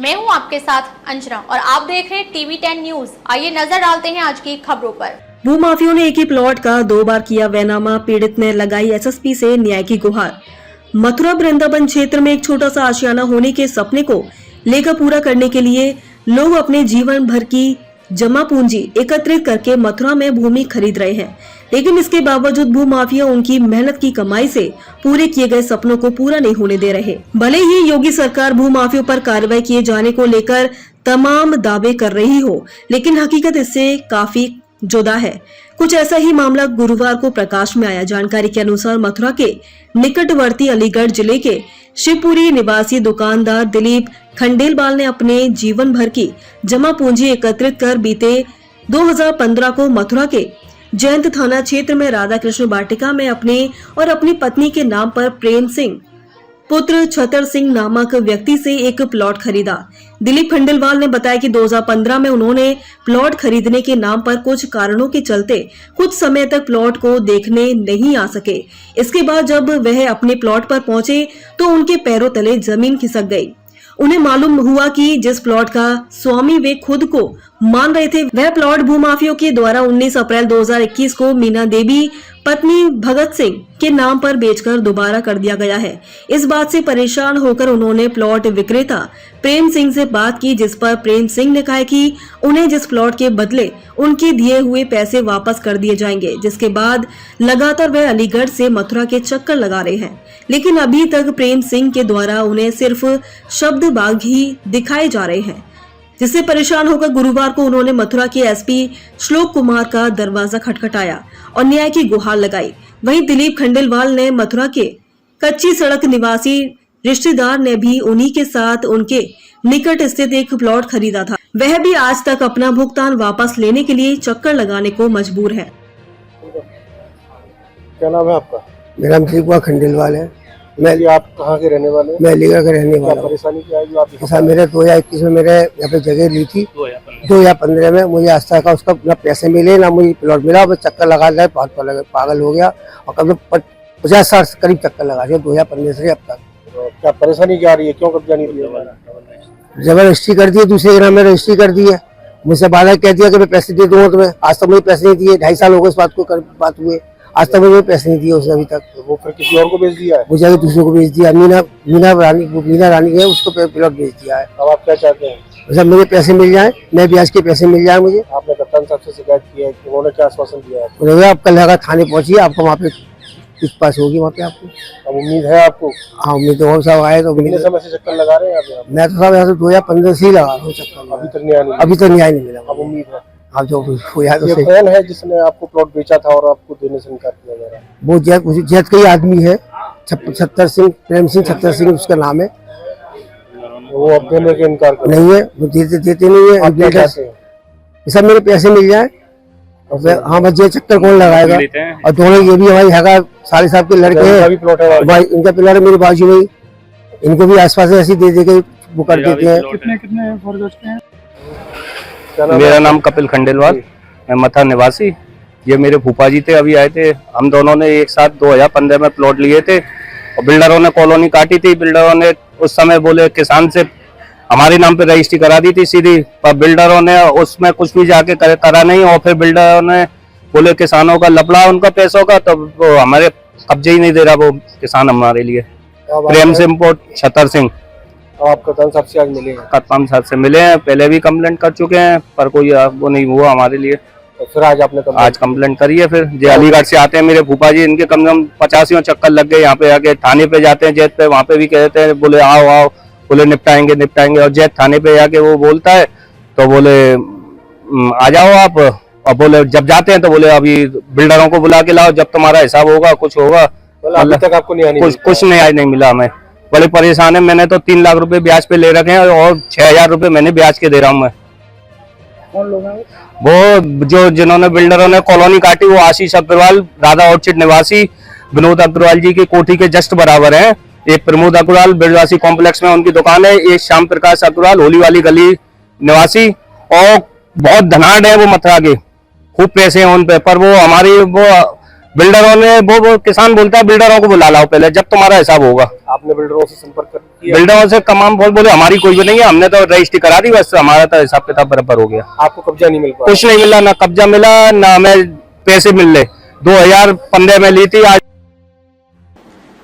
मैं हूं आपके साथ अंजना और आप देख रहे हैं टीवी10 न्यूज। आइए नजर डालते हैं आज की खबरों पर। भूमाफियों ने एक ही प्लॉट का 2 बार किया वैनामा, पीड़ित ने लगाई एसएसपी से न्याय की गुहार। मथुरा वृंदावन क्षेत्र में एक छोटा सा आशियाना होने के सपने को लेकर पूरा करने के लिए लोग अपने जीवन भर की जमा पूंजी एकत्रित करके मथुरा में भूमि खरीद रहे हैं, लेकिन इसके बावजूद भूमाफिया उनकी मेहनत की कमाई से पूरे किए गए सपनों को पूरा नहीं होने दे रहे। भले ही योगी सरकार भूमाफियों पर कार्रवाई किए जाने को लेकर तमाम दावे कर रही हो, लेकिन हकीकत इससे काफी जुदा है। कुछ ऐसा ही मामला गुरुवार को प्रकाश में आया। जानकारी के अनुसार मथुरा के निकटवर्ती अलीगढ़ जिले के शिवपुरी निवासी दुकानदार दिलीप खंडेलवाल ने अपने जीवन भर की जमा पूंजी एकत्रित कर बीते 2015 को मथुरा के जयंत थाना क्षेत्र में राधा कृष्ण वाटिका में अपने और अपनी पत्नी के नाम पर प्रेम सिंह पुत्र छतर सिंह नामक व्यक्ति से एक प्लॉट खरीदा। दिलीप खंडेलवाल ने बताया कि 2015 में उन्होंने प्लॉट खरीदने के नाम पर कुछ कारणों के चलते कुछ समय तक प्लॉट को देखने नहीं आ सके। इसके बाद जब वह अपने प्लॉट पर पहुंचे तो उनके पैरों तले जमीन खिसक गई। उन्हें मालूम हुआ कि जिस प्लॉट का स्वामी वे खुद को मान रहे थे, वह प्लॉट भूमाफियों के द्वारा 19 अप्रैल 2021 को मीना देवी पत्नी भगत सिंह के नाम पर बेचकर दोबारा कर दिया गया है। इस बात से परेशान होकर उन्होंने प्लॉट विक्रेता प्रेम सिंह से बात की, जिस पर प्रेम सिंह ने कहा कि उन्हें जिस प्लॉट के बदले उनके दिए हुए पैसे वापस कर दिए जाएंगे। जिसके बाद लगातार वह अलीगढ़ से मथुरा के चक्कर लगा रहे हैं, लेकिन अभी तक प्रेम सिंह के द्वारा उन्हें सिर्फ शब्दबाग ही दिखाए जा रहे हैं। जिससे परेशान होकर गुरुवार को उन्होंने मथुरा के एसपी श्लोक कुमार का दरवाजा खटखटाया और न्याय की गुहार लगाई। वहीं दिलीप खंडेलवाल ने मथुरा के कच्ची सड़क निवासी रिश्तेदार ने भी उन्हीं के साथ उनके निकट स्थित एक प्लॉट खरीदा था। वह भी आज तक अपना भुगतान वापस लेने के लिए चक्कर लगाने को मजबूर है। क्या नाम है आपका? मेरा नाम दिलीप खंडेलवाल है। आप कहाँ के रहने वाले हैं? मैं अलीगढ़ का रहने वाला हूँ। परेशानी क्या है जो आप? ऐसा मेरे 2021 में मेरे यहाँ पे जगह ली थी। 2015 में मुझे आज तक उसका ना पैसे मिले ना मुझे प्लॉट मिला। मैं चक्कर लगा लिया, पागल हो गया और कब 50-60 करीब चक्कर लगा दिया 2015 से अब तक। क्या परेशानी क्या आ रही है? क्यों कब्जा नहीं दिया? जबरदस्ती कर दी है, दूसरे ग्राम में रजिस्ट्री कर दी है। मुझसे बाधा कह दिया कि मैं पैसे दे दूंगा तुम्हें। आज तक मुझे पैसे नहीं दिए। 2.5 साल हो गए इस बात को बात हुए, आज तक मुझे पैसे नहीं दिए उसने अभी तक। वो फिर किसी और को बेच दिया है? मुझे दूसरे को बेच दिया। मीना रानी है, उसको प्लॉट बेच दिया है। अब आप क्या चाहते हैं? सर मेरे पैसे मिल जाए, मैं ब्याज के पैसे मिल जाए मुझे। आपने कप्तान साहब से शिकायत की है, उन्होंने क्या आश्वासन दिया है? उन्होंने आप कल लगा थाने पहुंचिए, आपको वहाँ पे कुछ पास होगी वहाँ पे आपको। अब उम्मीद है आपको? हाँ उम्मीद तो साहब आए तो कितने समय से चक्कर लगा रहे हैं आप? मैं तो साहब यहाँ से 2015 से ही लगा रहा हूँ चक्कर। अभी तक न्याय नहीं? अभी तो न्याय नहीं मिला। अब उम्मीद है? हाँ जो हुआ तो ये सही। कौन है जिसने आपको प्लॉट बेचा था और आपको देने से इनकार किया जा रहा है? वो जैद का ही आदमी है, छतर सिंह, प्रेम सिंह छतर सिंह उसका नाम है। वो अब देने के इनकार कर नहीं है, वो देते नहीं है। सब मेरे पैसे मिल जाए। हाँ बस ये चक्कर कौन लगाएगा? और दोनों ये भी हमारी हैगा साले साहब के लड़के हैं, इनका प्लॉट है मेरे बाजू में। इनको भी आसपास ऐसी दे दे के वो कर देते हैं। कितने मेरा नाम कपिल खंडेलवाल, मैं मथा निवासी। ये मेरे फूफा जी थे, अभी आए थे। हम दोनों ने एक साथ 2015 में प्लॉट लिए थे और बिल्डरों ने कॉलोनी काटी थी। बिल्डरों ने उस समय बोले किसान से हमारे नाम पे रजिस्ट्री करा दी थी सीधी, पर बिल्डरों ने उसमें कुछ भी जाके करा नहीं। और फिर बिल्डरों ने बोले किसानों का लफड़ा उनका पैसों का, तो वो हमारे कब्जे ही नहीं दे रहा वो किसान हमारे लिए। प्रेम सिंह छतर सिंह। आप कप्तान साहब से आज मिले हैं? कप्तान साहब से मिले हैं, पहले भी कंप्लेंट कर चुके हैं पर कोई वो नहीं हुआ हमारे लिए। तो फिर आज आपने आज कंप्लेंट करी है। फिर जो अलीगढ़ से आते हैं मेरे फूफा जी, इनके कम से कम 50 चक्कर लग गए। यहाँ पे आके थाने पे जाते हैं जैत पे, वहाँ पे भी कहते हैं, बोले आओ आओ, बोले निपटाएंगे। और जैत थाने पे जाके वो बोलता है तो बोले आ जाओ आप, और बोले जब जाते हैं तो बोले अभी बिल्डरों को बुला के लाओ, जब तुम्हारा हिसाब होगा कुछ होगा। अभी तक आपको कुछ न्याय नहीं मिला। हमें बड़े परेशान है। मैंने तो 3 लाख रुपए ब्याज पे ले रखे हैं और 6,000 रुपए मैंने ब्याज के दे रहा हूँ मैं। कौन लोग हैं वो जो जिन्होंने बिल्डरों ने कॉलोनी काटी, वो आशीष अग्रवाल राधा ऑर्चिड निवासी, विनोद अग्रवाल जी की कोठी के जस्ट बराबर है। एक प्रमोद अग्रवाल बिरवासी कॉम्प्लेक्स में उनकी दुकान है। एक श्याम प्रकाश अग्रवाल होली वाली गली निवासी, और बहुत धनाढ़ है वो मथुरा के, खूब पैसे हैं उन पे। पर वो हमारी वो बिल्डरों ने वो किसान बोलता है बिल्डरों को बुला लाओ पहले, जब तुम्हारा हिसाब होगा। आपने बिल्डरों से संपर्क किया? बिल्डरों से तमाम बोले हमारी कोई भी नहीं है, हमने तो रजिस्ट्री करा दी, बस हमारा तो हिसाब किताब बराबर हो गया। आपको कब्जा नहीं मिल पाया? कुछ नहीं मिला, ना कब्जा मिला ना हमें पैसे मिल रहे। 2015 में ली थी। आज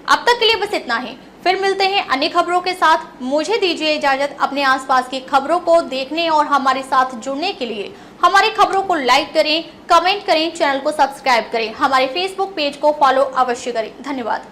अब तक के लिए बस इतना ही, फिर मिलते हैं अन्य खबरों के साथ। मुझे दीजिए इजाजत। अपने आसपास की खबरों को देखने और हमारे साथ जुड़ने के लिए हमारी खबरों को लाइक करें, कमेंट करें, चैनल को सब्सक्राइब करें, हमारे फेसबुक पेज को फॉलो अवश्य करें। धन्यवाद।